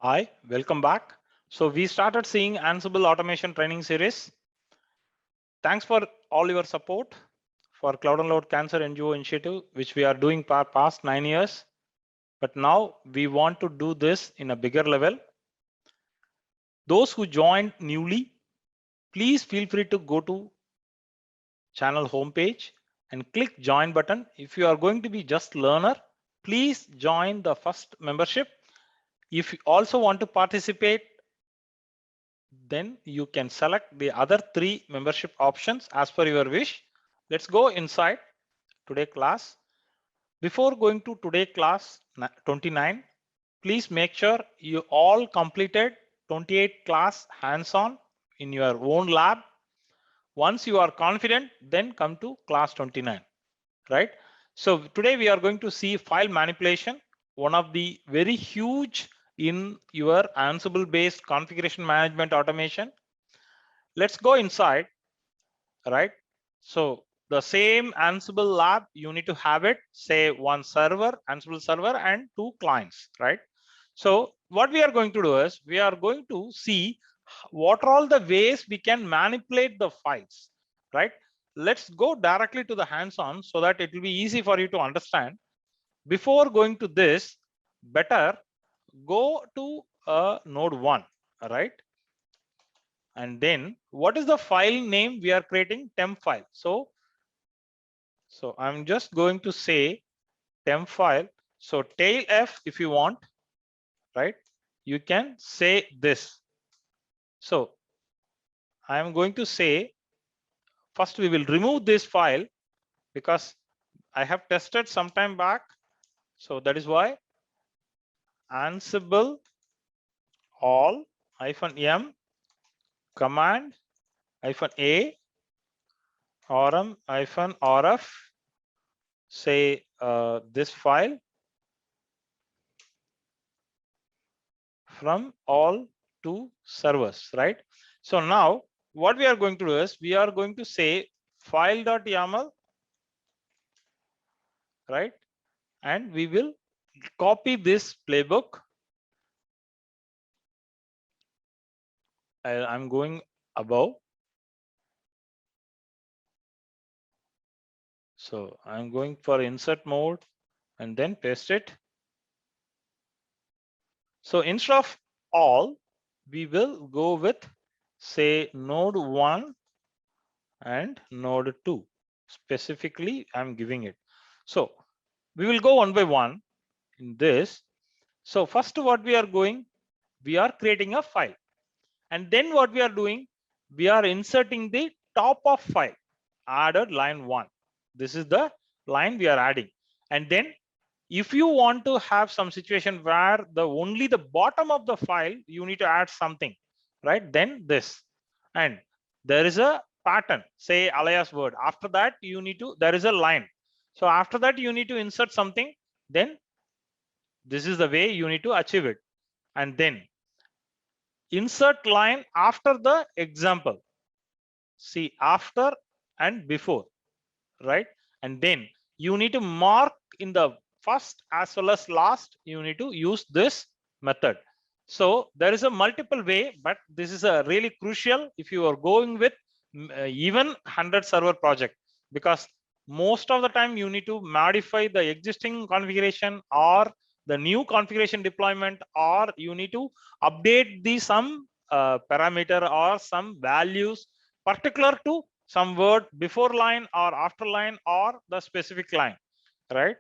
Hi, welcome back. So we started seeing Ansible automation training series. Thanks for all your support for Cloud and Load Cancer NGO initiative, which we are doing for past 9 years. But now we want to do this in a bigger level. Those who joined newly, please feel free to go to channel homepage and click join button. If you are going to be just learner, please join the first membership. If you also want to participate, then you can select the other 3 membership options as per your wish. Let's go inside today class. Before going to today class 29, please make sure you all completed 28 class hands-on in your own lab. Once you are confident, then come to class 29, right? So today we are going to see file manipulation, one of the very huge in your Ansible based configuration management automation. Let's go inside, right? So the same Ansible lab, you need to have it, say one server, Ansible server and 2 clients, right? So what we are going to do is we are going to see what are all the ways we can manipulate the files, right? Let's go directly to the hands-on so that it will be easy for you to understand. Before going to this, better go to node 1, right? And then what is the file name we are creating? Temp file. So I'm just going to say temp file. So tail F if you want, right? You can say this. So I am going to say first we will remove this file because I have tested some time back. So that is why Ansible all -m command -a rm-rf say this file from all to servers, right? So now what we are going to do is we are going to say file.yaml, right? And we will copy this playbook. I'm going above. So I'm going for insert mode and then paste it. So instead of all, we will go with say node 1 and node 2. Specifically, I'm giving it. So we will go one by one in this. So first what we are going, we are creating a file. And then what we are doing, we are inserting the top of file, added line 1. This is the line we are adding. And then if you want to have some situation where only the bottom of the file, you need to add something, right? Then this. And there is a pattern, say alias word. After that, you need to, there is a line. So after that, you need to insert something. Then this is the way you need to achieve it. And then insert line after the example. See after and before, right? And then you need to mark in the first as well as last. You need to use this method. So there is a multiple way, but this is a really crucial if you are going with even 100 server project, because most of the time you need to modify the existing configuration or the new configuration deployment, or you need to update the some parameter or some values particular to some word before line or after line or the specific line, right?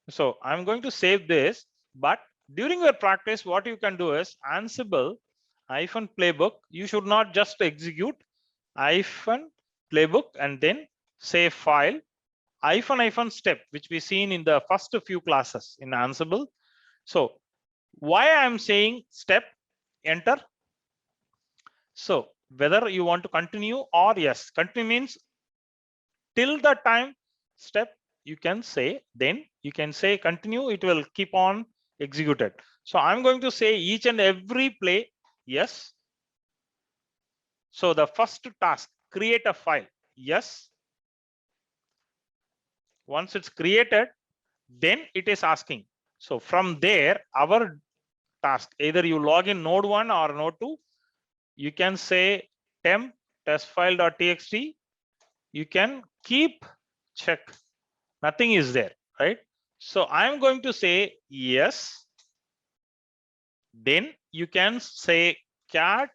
So I'm going to save this, but during your practice, what you can do is Ansible -playbook. You should not just execute -playbook and then save file -step, which we seen in the first few classes in Ansible. So why I'm saying step, enter. So whether you want to continue or yes, continue means till the time step you can say, then you can say continue, it will keep on executed. So I'm going to say each and every play yes. So the first task, create a file, yes. Once it's created, then it is asking. So from there our task. Either you log in node 1 or node 2. You can say temp testfile.txt. You can keep check. Nothing is there, right? So I'm going to say yes. Then you can say cat.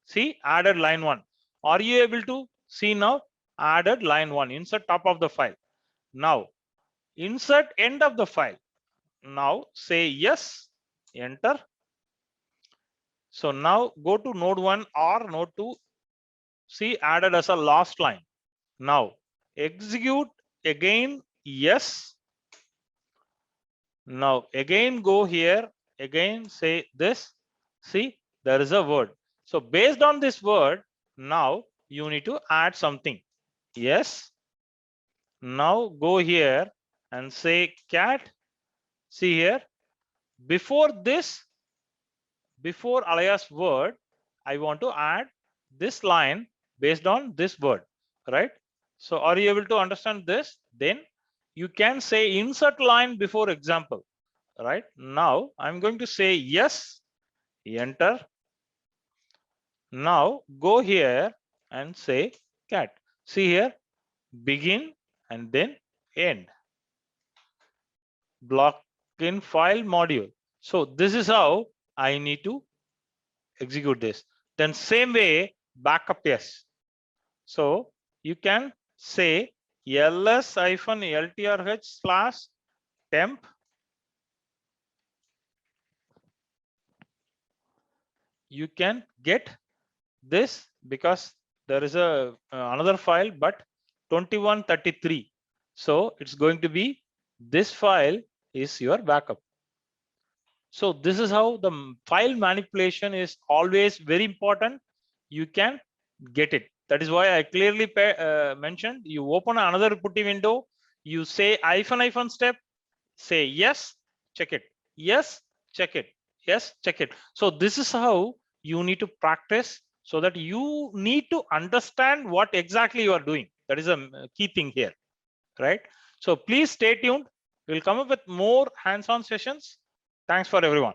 See, added line 1. Are you able to see now? Added line 1. Insert top of the file. Now insert end of the file. Now say yes. Enter. So now go to node 1 or node 2. See, added as a last line. Now execute again. Yes. Now again go here. Again say this. See, there is a word. So based on this word, now you need to add something. Yes. Now go here and say cat. See here. Before this, before alias word, I want to add this line based on this word, right? So are you able to understand this? Then you can say insert line before example, right? Now I'm going to say yes, enter. Now go here and say cat. See here, begin and then end. Block in file module. So this is how I need to execute this. Then same way backup yes. So you can say ls-ltrh/temp. You can get this because there is a another file, but 2133. So it's going to be this file is your backup. So this is how the file manipulation is always very important. You can get it. That is why I clearly mentioned. You open another putty window. You say -, step. Say yes, check it. Yes, check it. Yes, check it. So this is how you need to practice, so that you need to understand what exactly you are doing. That is a key thing here, right? So please stay tuned. We'll come up with more hands-on sessions. Thanks for everyone.